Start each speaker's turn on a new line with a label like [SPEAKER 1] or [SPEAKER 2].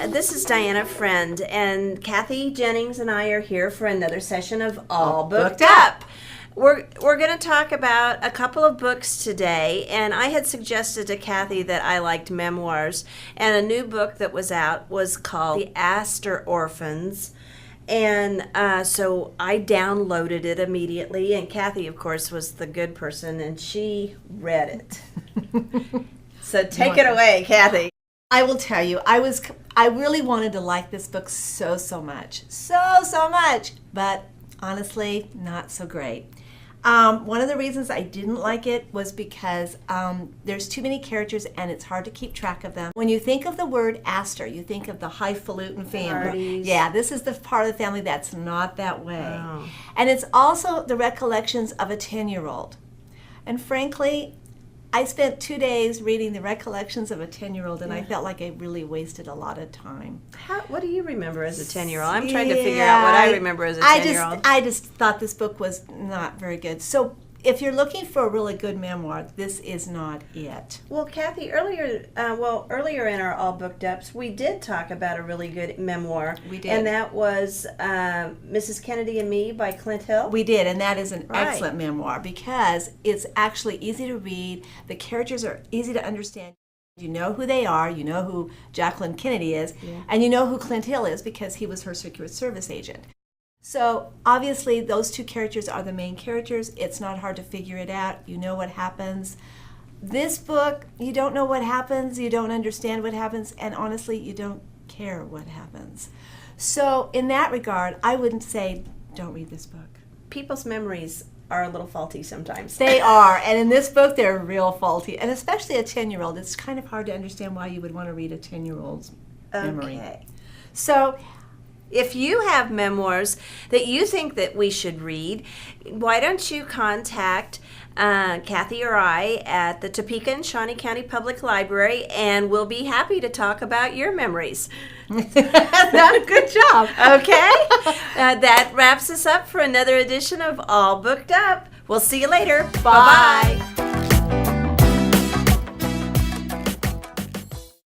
[SPEAKER 1] This is Diana Friend, and Kathy Jennings and I are here for another session of All Booked Up. We're going to talk about a couple of books today, and I had suggested to Kathy that I liked memoirs, and a new book that was out was called The Astor Orphans. And so I downloaded it immediately, and Kathy, of course, was the good person, and she read it. So take it away, Kathy.
[SPEAKER 2] I will tell you, I really wanted to like this book so much, but honestly, not so great. One of the reasons I didn't like it was because there's too many characters and it's hard to keep track of them. When you think of the word Astor, you think of the highfalutin family.
[SPEAKER 1] Parties.
[SPEAKER 2] Yeah, this is the part of the family that's not that way.
[SPEAKER 1] Oh.
[SPEAKER 2] And it's also the recollections of a 10-year-old. And frankly, I spent 2 days reading the recollections of a 10-year-old, and I felt like I really wasted a lot of time.
[SPEAKER 1] What do you remember as a 10-year-old? I'm trying to figure out what I remember as a 10-year-old.
[SPEAKER 2] I just thought this book was not very good. So if you're looking for a really good memoir, this is not it.
[SPEAKER 1] Well, Kathy, earlier in our All Booked Ups, we did talk about a really good memoir.
[SPEAKER 2] We did.
[SPEAKER 1] And that was Mrs. Kennedy and Me by Clint Hill.
[SPEAKER 2] We did, and that is an
[SPEAKER 1] Right.
[SPEAKER 2] excellent memoir because it's actually easy to read. The characters are easy to understand. You know who they are, you know who Jacqueline Kennedy is, and you know who Clint Hill is because he was her Secret Service agent. So obviously those two characters are the main characters. It's not hard to figure it out. You know what happens. This book, you don't know what happens, you don't understand what happens, and honestly, you don't care what happens. So in that regard, I wouldn't say don't read this book.
[SPEAKER 1] People's memories are a little faulty sometimes.
[SPEAKER 2] They are, and in this book, they're real faulty, and especially a 10-year-old. It's kind of hard to understand why you would want to read a 10-year-old's memory.
[SPEAKER 1] Okay.
[SPEAKER 2] So
[SPEAKER 1] If you have memoirs that you think that we should read, why don't you contact Kathy or I at the Topeka and Shawnee County Public Library, and we'll be happy to talk about your memories.
[SPEAKER 2] good job.
[SPEAKER 1] Okay? That wraps us up for another edition of All Booked Up. We'll see you later.
[SPEAKER 2] Bye-bye.